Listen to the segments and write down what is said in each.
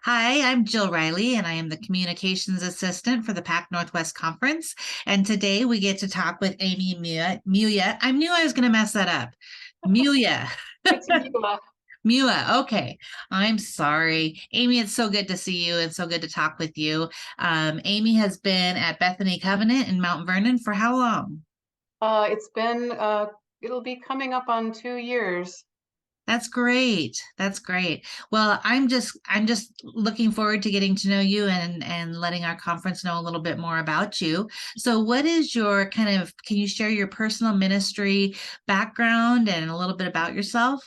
Hi, I'm Jill Riley, and I am the Communications Assistant for the PAC Northwest Conference. And today we get to talk with Amy Muia. I knew I was going to mess that up. Muia. It's Mila. Mua. Okay. I'm sorry. Amy, it's so good to see you and so good to talk with you. Amy has been at Bethany Covenant in Mount Vernon for how long? It's been, it'll be coming up on 2 years. That's great. That's great. Well, I'm just looking forward to getting to know you and letting our conference know a little bit more about you. So what is your can you share your personal ministry background and a little bit about yourself?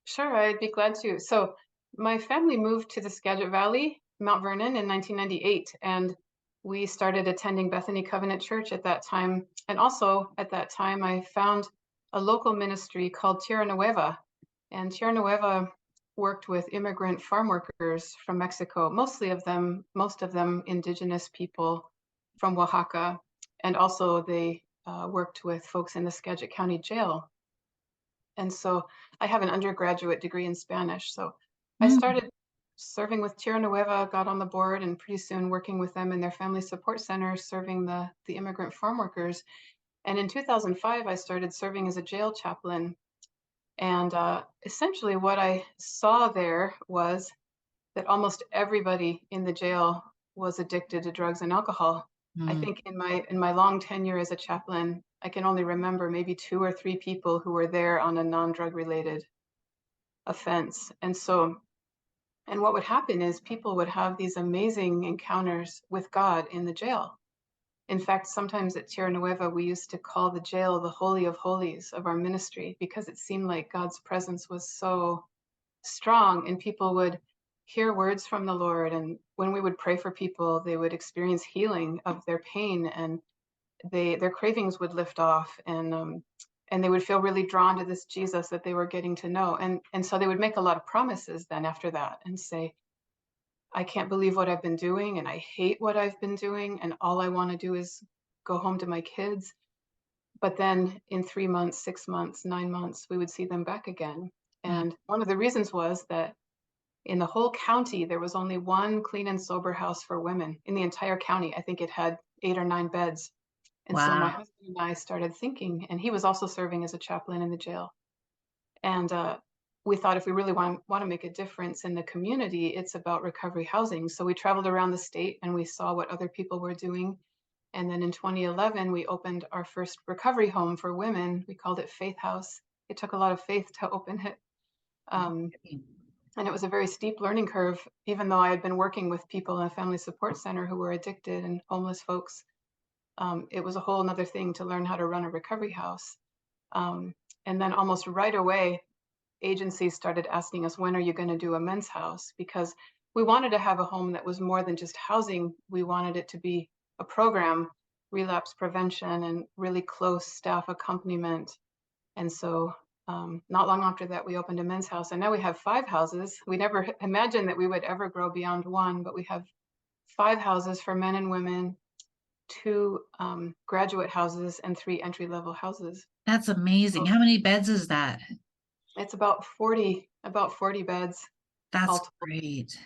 Sure, I'd be glad to. So, my family moved to the Skagit Valley, Mount Vernon, in 1998, and we started attending Bethany Covenant Church at that time. And also at that time, I found a local ministry called Tierra Nueva. And Tierra Nueva worked with immigrant farm workers from Mexico, most of them indigenous people from Oaxaca. And also they worked with folks in the Skagit County Jail. And so I have an undergraduate degree in Spanish. So I Mm, started serving with Tierra Nueva, got on the board, and pretty soon working with them in their family support center, serving the immigrant farm workers. And in 2005, I started serving as a jail chaplain. And essentially, what I saw there was that almost everybody in the jail was addicted to drugs and alcohol. I mm. think in my long tenure as a chaplain, I can only remember maybe two or three people who were there on a non-drug related offense. And what would happen is people would have these amazing encounters with God in the jail. In fact, sometimes at Tierra Nueva, we used to call the jail the Holy of Holies of our ministry because it seemed like God's presence was so strong and people would hear words from the Lord. And when we would pray for people, they would experience healing of their pain and their cravings would lift off and they would feel really drawn to this Jesus that they were getting to know. And so they would make a lot of promises then after that and say, I can't believe what I've been doing and I hate what I've been doing and all I want to do is go home to my kids. But then in 3 months, 6 months, 9 months, we would see them back again. Mm. And one of the reasons was that in the whole county, there was only one clean and sober house for women in the entire county. I think it had 8 or 9 beds. And so my Wow. husband and I started thinking, and he was also serving as a chaplain in the jail. And we thought if we really want to make a difference in the community, it's about recovery housing. So we traveled around the state and we saw what other people were doing. And then in 2011, we opened our first recovery home for women. We called it Faith House. It took a lot of faith to open it. Um, and it was a very steep learning curve, even though I had been working with people in a family support center who were addicted and homeless folks. It was a whole another thing to learn how to run a recovery house. Um, and then almost right away, agencies started asking us, when are you going to do a men's house? Because we wanted to have a home that was more than just housing. We wanted it to be a program, relapse prevention, and really close staff accompaniment. And so not long after that, we opened a men's house. And now we have 5 houses. We never imagined that we would ever grow beyond one, but we have 5 houses for men and women, two graduate houses, and 3 entry-level houses. That's amazing. So How many beds is that? it's about 40 beds all That's told. great. That's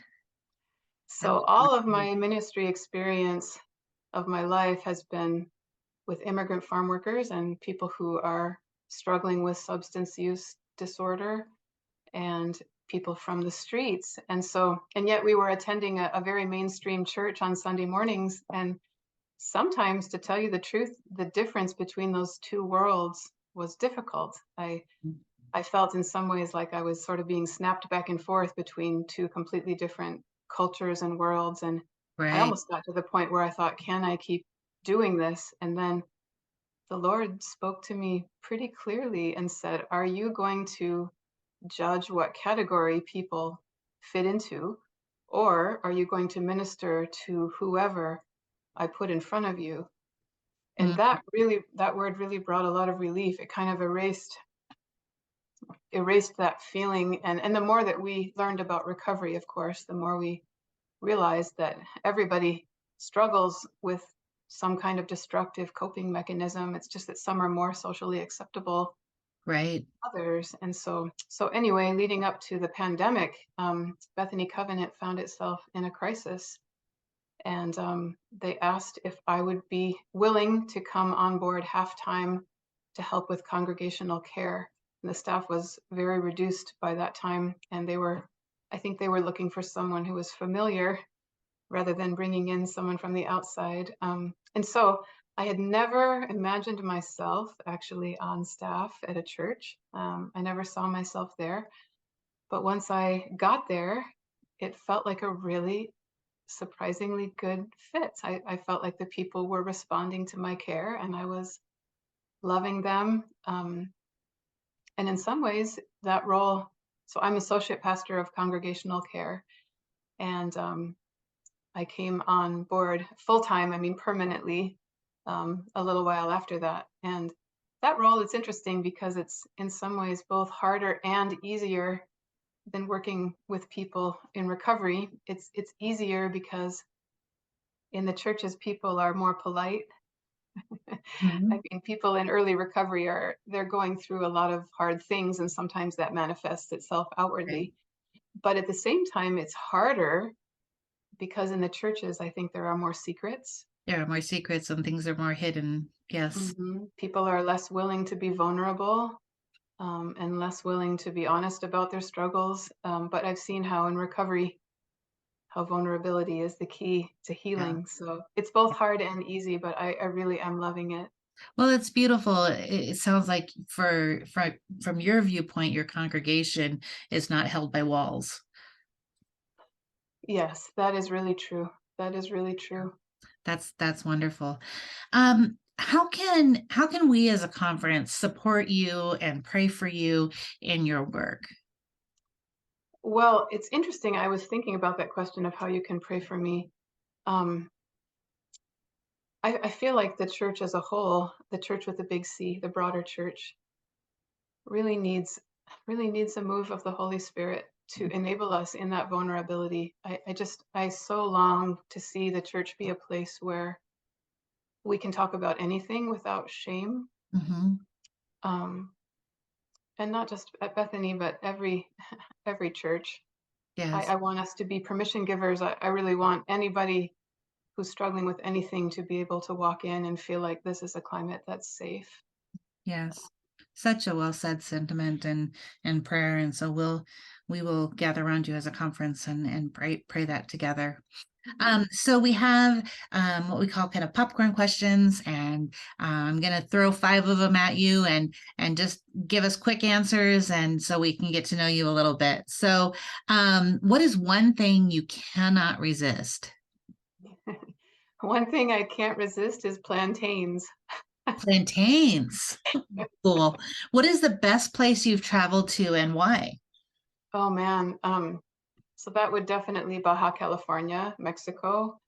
So all of great. my ministry experience of my life has been with immigrant farm workers and people who are struggling with substance use disorder and people from the streets. And yet we were attending a very mainstream church on Sunday mornings. And sometimes, to tell you the truth, the difference between those two worlds was difficult. I felt in some ways like I was sort of being snapped back and forth between two completely different cultures and worlds. And I Right. almost got to the point where I thought, can I keep doing this? And then the Lord spoke to me pretty clearly and said, are you going to judge what category people fit into? Or are you going to minister to whoever I put in front of you? And Mm. that word really brought a lot of relief. It kind of erased that feeling. And the more that we learned about recovery, of course, the more we realized that everybody struggles with some kind of destructive coping mechanism. It's just that some are more socially acceptable Right. others. And so anyway, leading up to the pandemic, Bethany Covenant found itself in a crisis. And they asked if I would be willing to come on board half-time to help with congregational care. And the staff was very reduced by that time, and I think they were looking for someone who was familiar rather than bringing in someone from the outside. And so I had never imagined myself actually on staff at a church. I never saw myself there. But once I got there, it felt like a really surprisingly good fit. I felt like the people were responding to my care and I was loving them. And in some ways, that role, so I'm associate pastor of Congregational Care, and I came on board full time, I mean, permanently, a little while after that. And that role, it's interesting because it's in some ways both harder and easier than working with people in recovery. It's easier because in the churches, people are more polite. I Mhm. mean, people in early recovery they're going through a lot of hard things, and sometimes that manifests itself Right. outwardly. But at the same time, it's harder because in the churches, I think there are more secrets. There are more secrets and things are more hidden. Yes. People are less willing to be vulnerable, and less willing to be honest about their struggles. But I've seen how in recovery, how vulnerability is the key to Yeah. healing. So it's both hard and easy, but I really am loving it. Well, it's beautiful. It sounds like from your viewpoint, your congregation is not held by walls. Yes, that is really true. That is really Yeah. true. That's wonderful. How can we as a conference support you and pray for you in your work? Well, it's interesting. I was thinking about that question of how you can pray for me. Um, I feel like the church as a whole, the church with the big C, the broader church, really needs really needs a move of the Holy Spirit to enable us in that vulnerability. I so long to see the church be a place where we can talk about anything without shame. Hmm. Um, and not just at Bethany, but every church. Yes. I want us to be permission givers. I really want anybody who's struggling with anything to be able to walk in and feel like this is a climate that's safe. Yes. Such a well said sentiment and prayer. And so we will gather around you as a conference and pray that together. Mhm. So we have what we call kind of popcorn questions, and I'm going to throw five of them at you, and just give us quick answers, and so we can get to know you a little bit. So, what is one thing you cannot resist? One thing I can't resist is plantains. Plantains. Cool. What is the best place you've traveled to, and why? Oh man. So that would definitely Baja California, Mexico.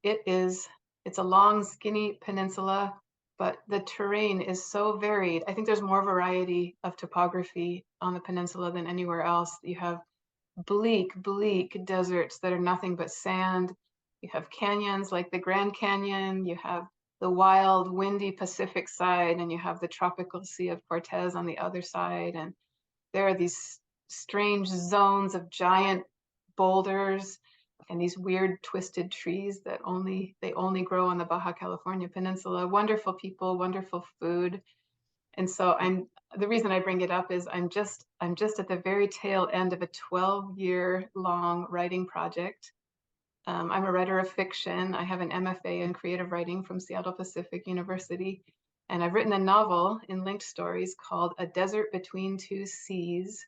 It's a long, skinny peninsula, but the terrain is so varied. I think there's more variety of topography on the peninsula than anywhere else. You have bleak deserts that are nothing but sand. You have canyons like the Grand Canyon. You have the wild, windy Pacific side, and you have the tropical Sea of Cortez on the other side. And there are these strange zones of giant boulders and these weird twisted trees that only grow on the Baja California Peninsula. Wonderful people, wonderful food. And so the reason I bring it up is I'm just at the very tail end of a 12-year long writing project. I'm a writer of fiction. I have an MFA in creative writing from Seattle Pacific University, and I've written a novel in linked stories called A Desert Between Two Seas.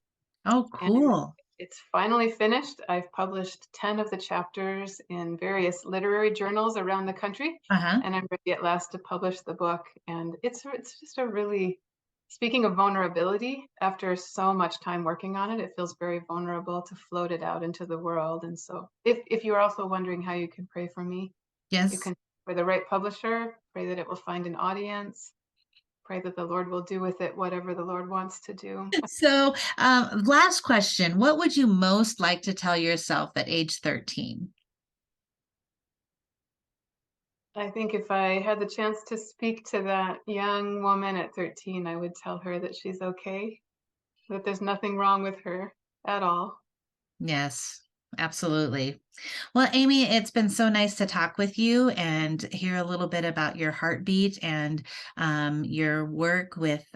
Oh, And cool. it's finally finished. I've published 10 of the chapters in various literary journals around the country, Uh-huh. and I'm ready at last to publish the book. And it's just a really, speaking of vulnerability, after so much time working on it, it feels very vulnerable to float it out into the world. And so if you're also wondering how you can pray for me, you Yes. can, for the right publisher, pray that it will find an audience, pray that the Lord will do with it whatever the Lord wants to do. So, last question. What would you most like to tell yourself at age 13? I think if I had the chance to speak to that young woman at 13, I would tell her that she's okay, that there's nothing wrong with her at all. Yes, absolutely. Well, Amy, it's been so nice to talk with you and hear a little bit about your heartbeat and your work with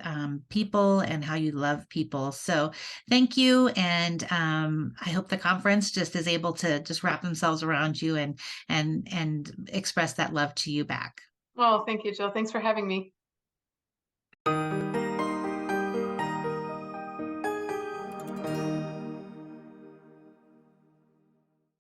people and how you love people. So, thank you, and I hope the conference just is able to just wrap themselves around you and express that love to you back. Oh, thank you, Jill. Thanks for having me.